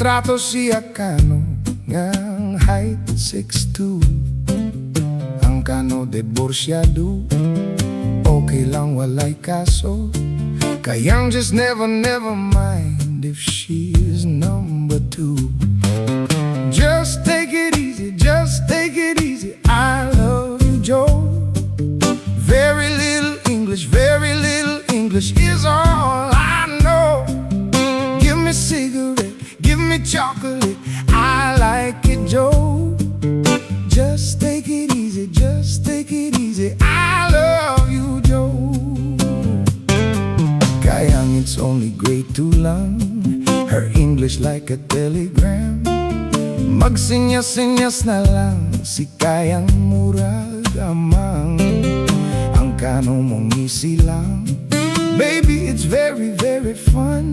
trato siya kano ngang height 6'2". Ang kano diborsyado, okay lang walay kaso. Kayang just never mind if she is number 2. Just take it easy, just take it easy, I love you, Joe. Very little English is all I know. Give me cigarette, give me chocolate, I like it, Joe. Just take it easy, just take it easy, I love you, Joe. Kayang it's only grade 2 lang, her English like a telegram. Magsinyas-sinyas na lang, si kayang murag amang. Ang kano mong easy lang, baby it's very fun.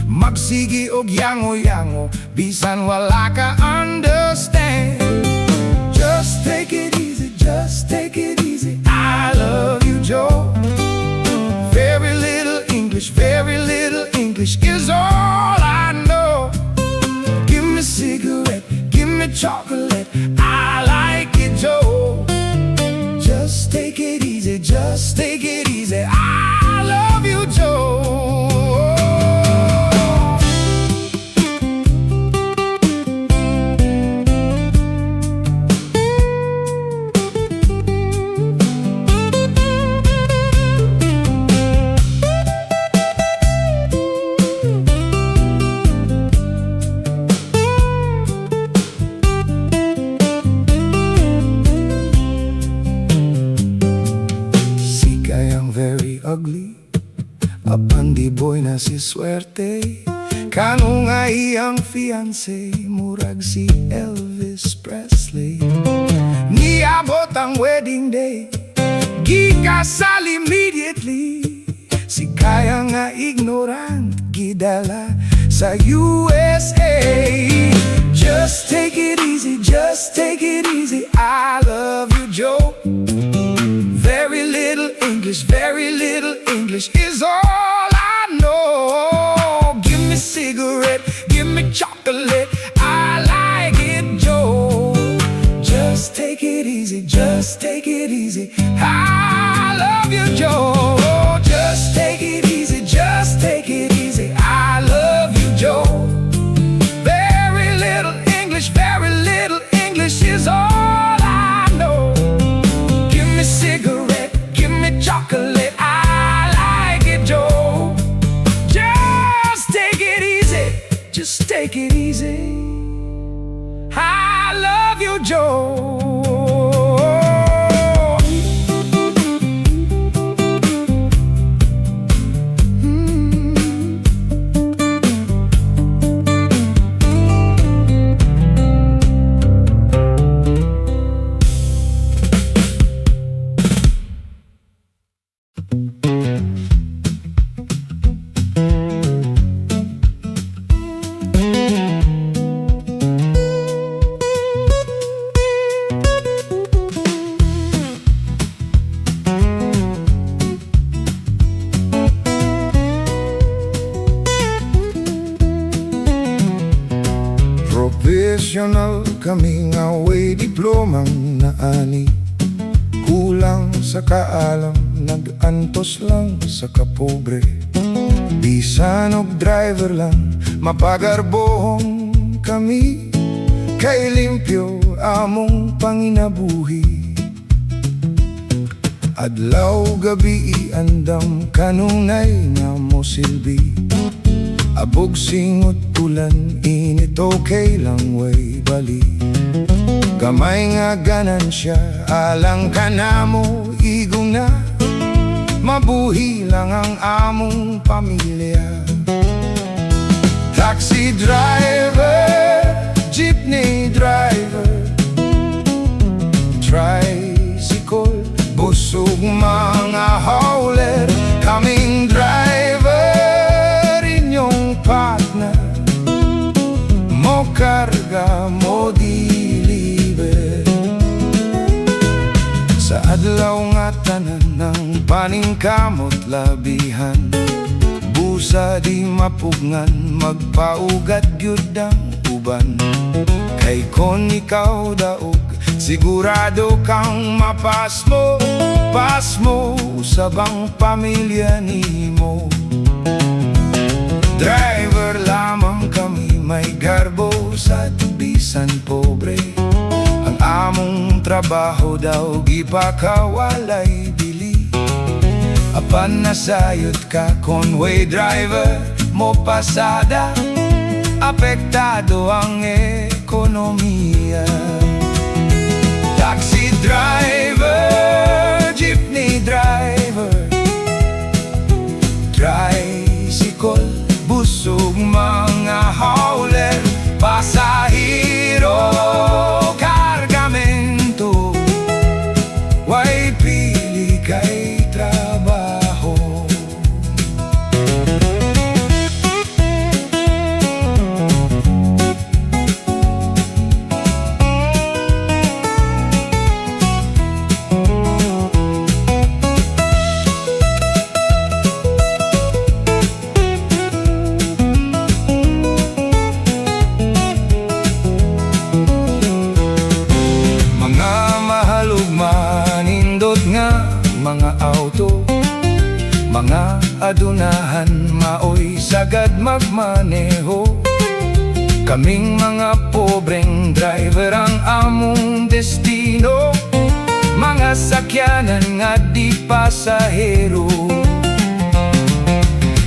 Magsigi og yango-yango, bisan wala ka understand. Just take it easy, just take it easy, I love you, Joe. Very little English is all I know. Give me cigarette, give me chocolate, I like it, Joe. Just take it easy, just take it easy, I love you, Joe. Very ugly, apandi boy na si swerte. Kano nga iyang fiancé, murag si Elvis Presley. Niabot ang wedding day, gikasal immediately. Si kaya nga ignorant, gidala sa USA. Just take it easy, just take it easy, I love you, Joe. Very little English is all I know. Give me cigarette, give me chocolate, I like it, Joe. Just take it easy, just take it easy, I love you, Joe. Just take it easy, just take it easy, I love you, Joe. Very little English is all I know. Give me cigarette, give me chocolate, I like it, Joe. Just take it easy, just take it easy, I love you, Joe. Professional kami nga way diplomang naani. Kulang sa kaalam, nag-antos lang sa kapobre. Bisan og driver lang, mapagarbohong kami. Kay limpyo among panginabuhi. Adlaw gabi andam kanunay nga mo silbi. Abog singot tulan, init okay lang way bali. Gamay nga ganansya, alang ka na mo igong na. Mabuhi lang ang among pamilya. Taxi driver, jeepney driver, tricycle, busog mga hauler. Kaming driver, inyong partner, mo karga, mo deliver. Sa adlaw nga tanan ng paningkamot labihan, sa di mapugngan, magpaugat gyud ang uban. Kay kon ikaw daog, sigurado kang mapasmo, pasmo sa bang pamilya nimo. Driver lamang kami, may garbo sa bisan pobre. Ang among trabaho daw gipakawalay dili. Apan nasayod ka, conway driver mo pasada, apektado ang ekonomiya. Taxi driver, jeepney driver, tricycle, busog mga hauler, pasahero, kargamento, way pili kay trabaho. Mga auto, mga adunahan, maoy sagad magmaneho. Kaming mga pobreng driver ang among destino, mga sakyanan nga di pasahero.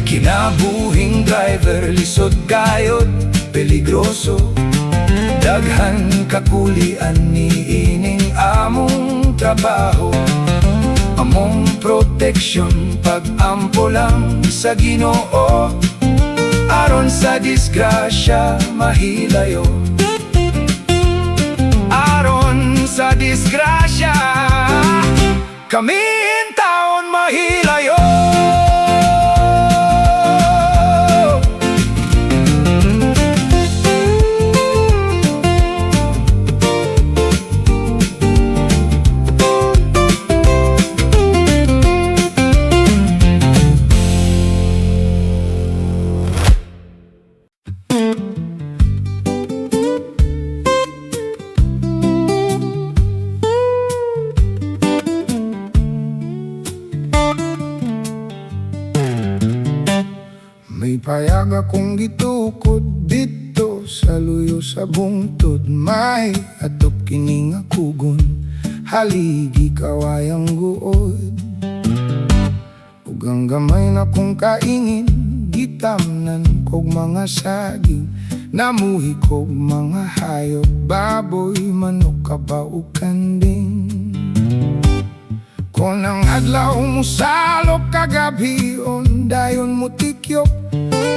Kinabuhing driver, lisod kayod, peligroso, daghan kakulian niining among trabaho. Among proteksyon, pag-ampo lang sa Ginoo, aron sa disgrasya mahilayo. Aron sa disgrasya, kami in taon mahilayo. May payag akong gitukod dito sa luyo sa bungtod. May atop kining akugon, haligi kawayang guod. Ug ang gamay na kong kaingin, gitamnan kog mga saging. Namuhi kog mga hayop, baboy, manok, kabaw, kanding. Kung ang adlaw mo salok kagabion, dayon mo tikyop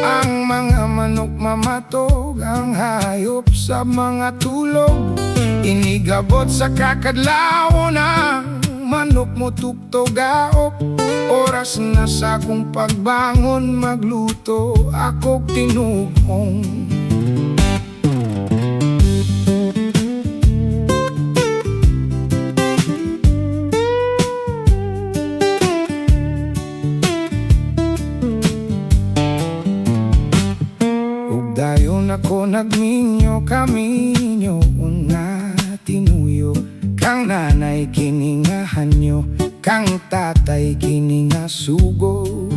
ang mga manok mamatog, ang hayop sa mga tulog. Inigabot sa kakadlaw na manok mo tuktogaop. Oras na sa akong pagbangon, magluto ako tinugong. Dayon ako nagminyo kaminyo nga tinuyo. Kang nanay kiningahan nyo, kang tatay kininga sugo.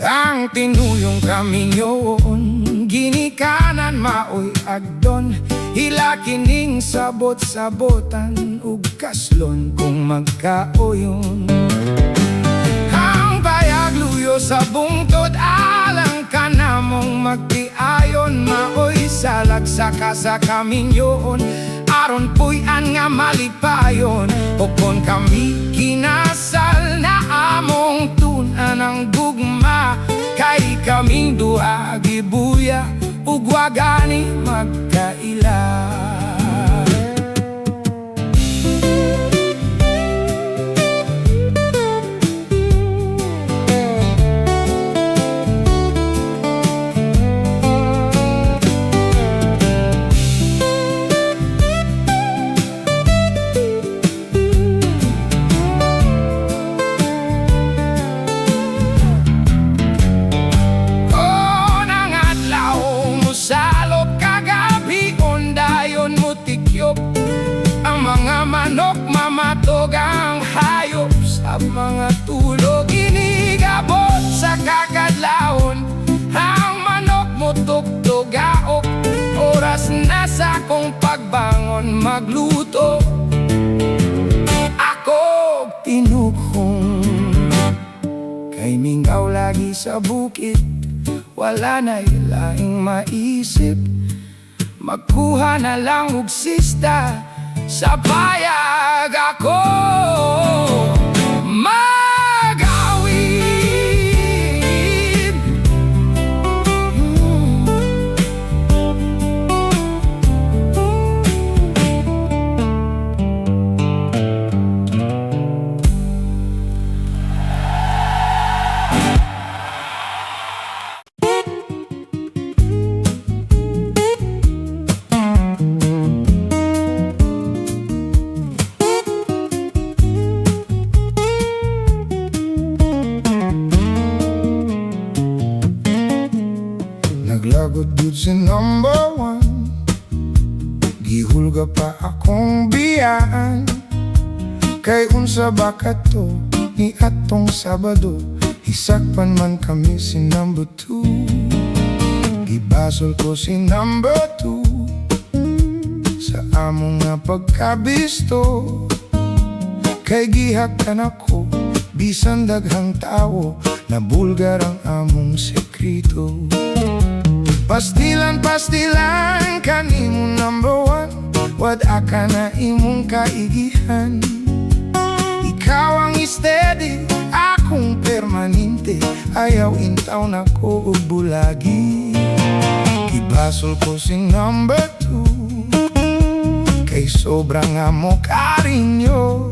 Ang tinuyong kaminyoon, ginikanan maoy agdon. Hila kining sabot-sabotan ug kaslon kung magkaoyon. Ang bayag luyo sa bungtod, alang ka namong magtiayon. Maoy salag sa kasa kaminyoon, aron puy-an nga malipayon. O kon kami kinasal na among tunan ang gugma, kay kaming duha gibuya ug wagani magkaila. Tulog ang hayop sa mga tulog, inigabot sa kakadlawon. Ang manok mo tugtugaok, oras na sa kong pagbangon magluto. Ako tinukong kay mingaw lagi sa bukid, wala na ilaing maisip. Magkuha na lang og sista, sa payag ako mag-awid. Naglagod yun si number one, gihulga pa akong biyaan. Kay unsa ba kato ni atong Sabado, hisakpan man kami si number two. Gibasol ko si number two sa among nga pagkabisto. Kay gihaktan ako, bisan daghang tao, nabulgar ang among sekreto. Pastilan kanimo number one, wad ka na imong kaigihan. Ikaw ang steady, akong permanente, ayaw intaw na ko og bulagi. Gibasol ko sing number two, kay sobrang amo karinyo.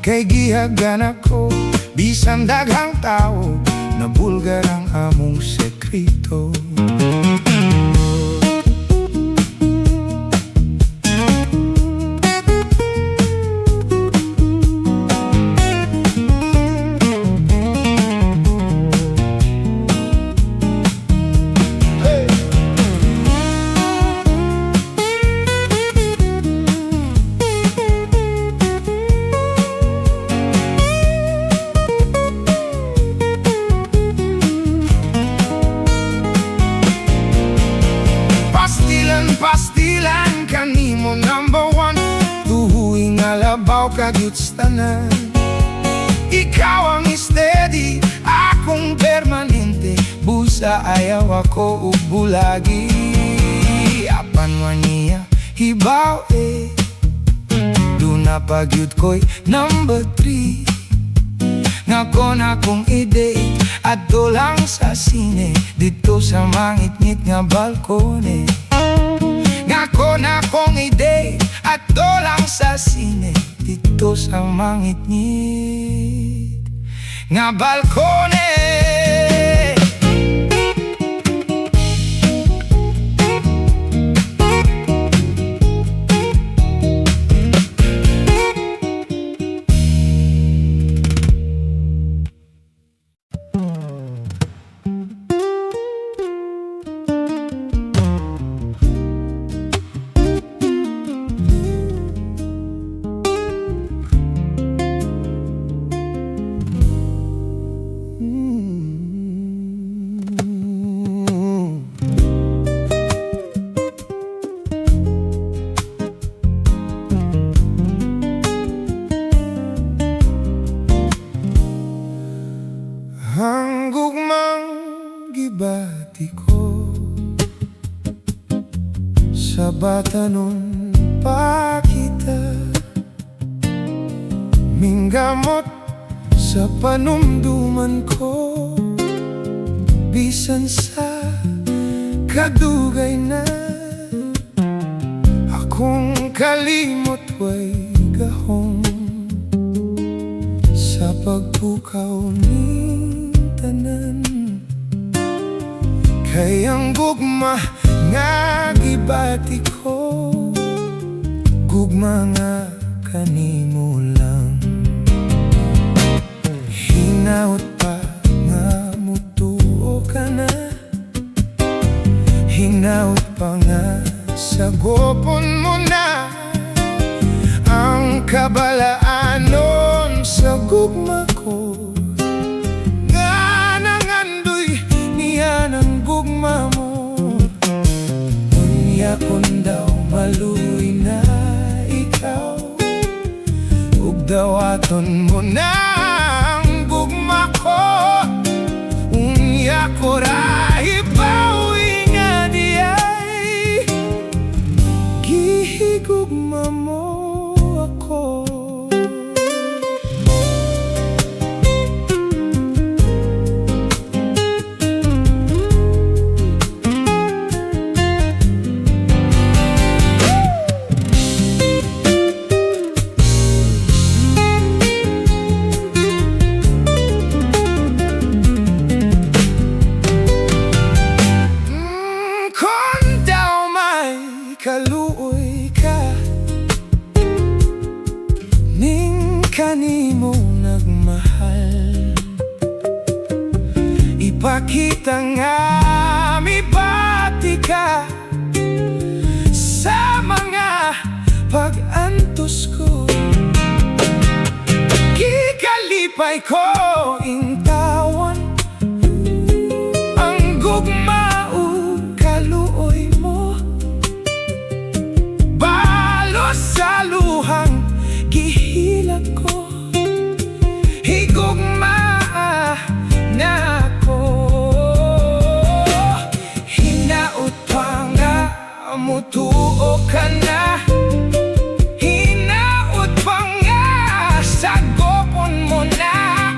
Kay gihagan ako, bisan daghang tao, nabulgar ang among sekreto. Pastilan kanimo number one, tuhuing alabaw kagyuts tanan. Ikaw ang steady, akong permanente, busa ayaw ako ug bulagi. Apan man niya hibaw duna pagyud ko'y number three. Ngako na kong i-date adto lang sa sine, dito sa mangit-ngit nga balkone. Ngako na kong i-date adto lang sa sine, dito sa mangit-ngit nga balkone. Ang gugmang gibati ko sa bata nun pa kita, minggamot sa panumduman ko, bisan sa kadugay na akong kalimot way gahong sa pagpukaw ni tanan. Kay ang gugma nga gibati ko, gugma nga kanimo lang. Hinaut pa nga mutuo ka na, hinaut pa nga sagopon mo na ang kabalaan. anon sa gugma ko, nga nangandoy niya ng gugma mo. Unya kon daw maluwi na ikaw, ug dawaton mo na ang gugma ko. Unya ko ra ipawi nga diyay, gihigugma mo ako. Kaluoy ka, ning kanimo nagmahal. Ipakita nga mibati ka sa mga pag-antos ko. Kikalipay ko intawan ang gugma ug kaluoy mo. Sa luhang gihilag ko, higugma na ako. Hinaot pa nga, mutuo ka na. Hinaot pa nga, sagopon mo na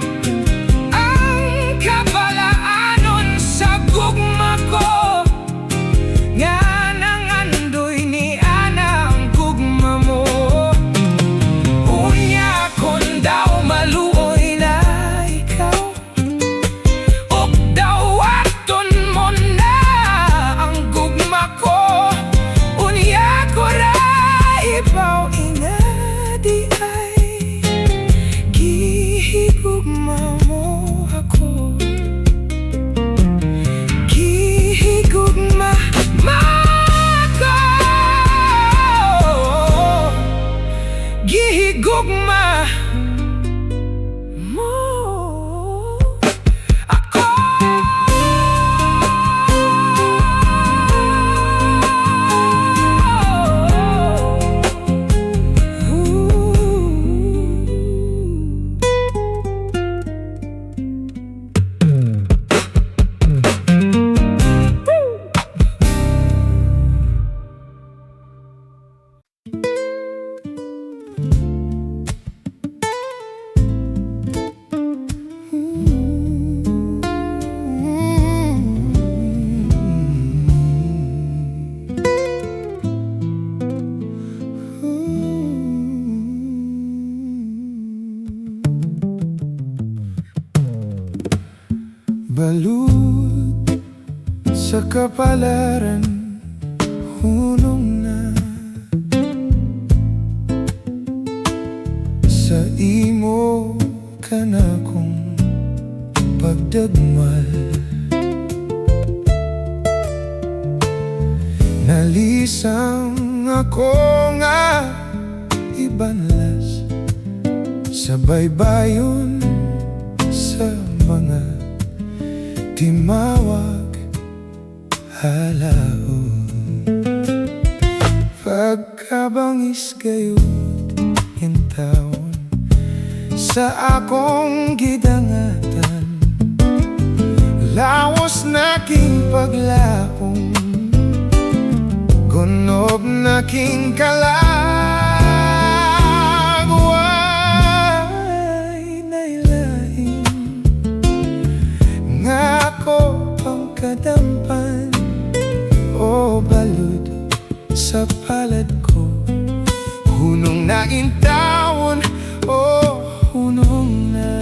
ang kabalaanon sa gugma ko. Nga nangandoy ni gugma mo ako. Balut sa kapalaran, hunong na sa imo ka na kong pagdagmal. Nalisang ako nga ibanlas sa baybayon sa mga timawag halaon. Pagkabangis gayud intawon sa akong gidangatan, lawas naking paglaong, gunob naking kalagway. Nailaing nga ako pang kadampan, o balud sa palad ko, hunong na intawon, o hunong na.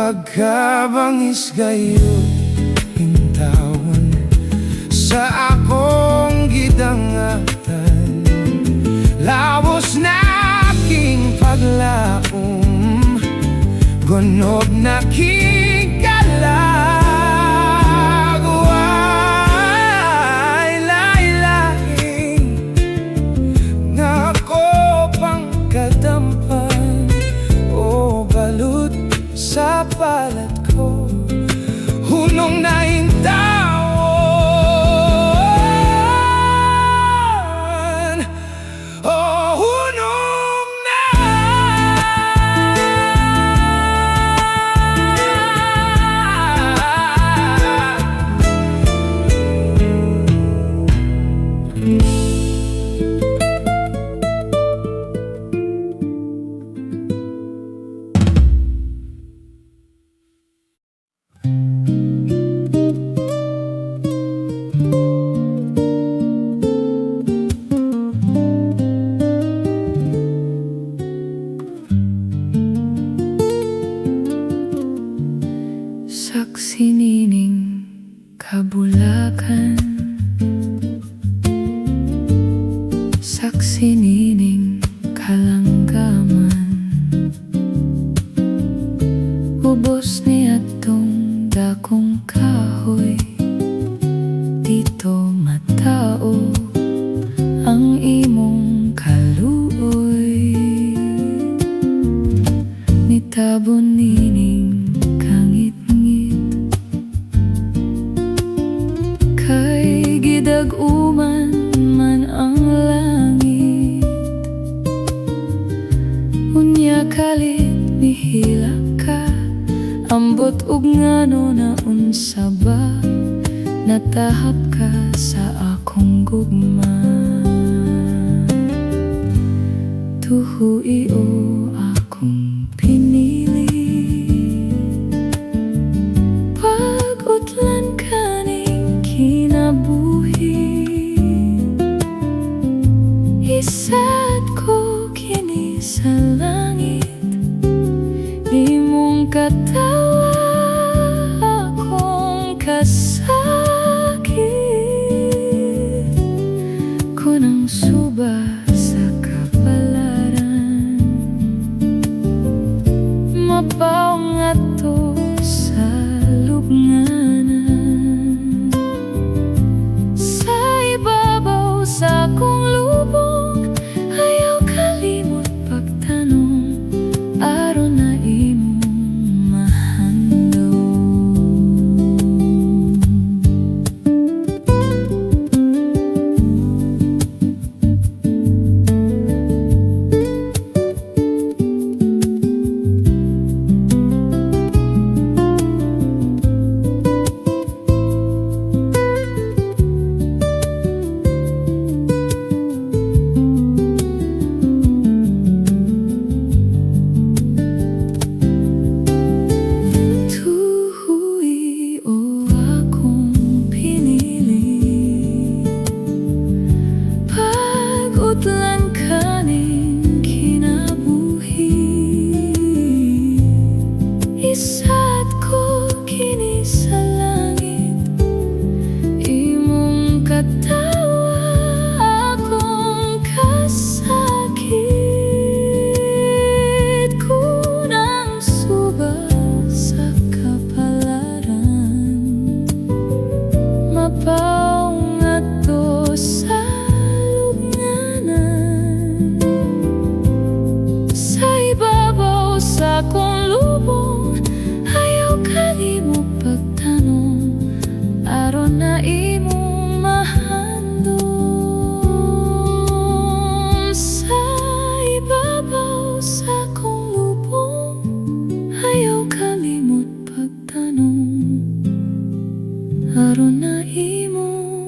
pagkabangis gayon hintawan sa akong gidangatan, labos na aking paglaom, gunog na kigalag. Way laylahing nga ako pang kadampan o balut sa balat ko, hunong na hintawan, oh hunong na. Saksi nining kabulakan, saksi nining kalanggaman, ubos ni atong dakong kahoy, dito matao ang imong kaluoy. Nitabon nining kay gidag-uman man ang langit, unya kalit mihila ka, ambot ug ngano na unsa ba, natahap ka sa akong gugma. Tuhui o akong pinili, pag-utlan ka kinabuhi, isad ko kini sa langit, di mong katawa akong kasakit, kunang suba sa kapalaran, mapaw nga to sa lubnganan, sa akong lubong, ayaw kalimot pagtanong, aron na imong mahandom. Isad ko kini sa langit, imong katawa akong kasakit, kunang suba sa kapalaran, mapaw nga to sa lubnganan, sa ibabaw sa akong lubong, kalimot pagtanong, aron na imong mahandom, sa ibabaw sa akong lubong, ayaw kalimot pagtanong, aron na imong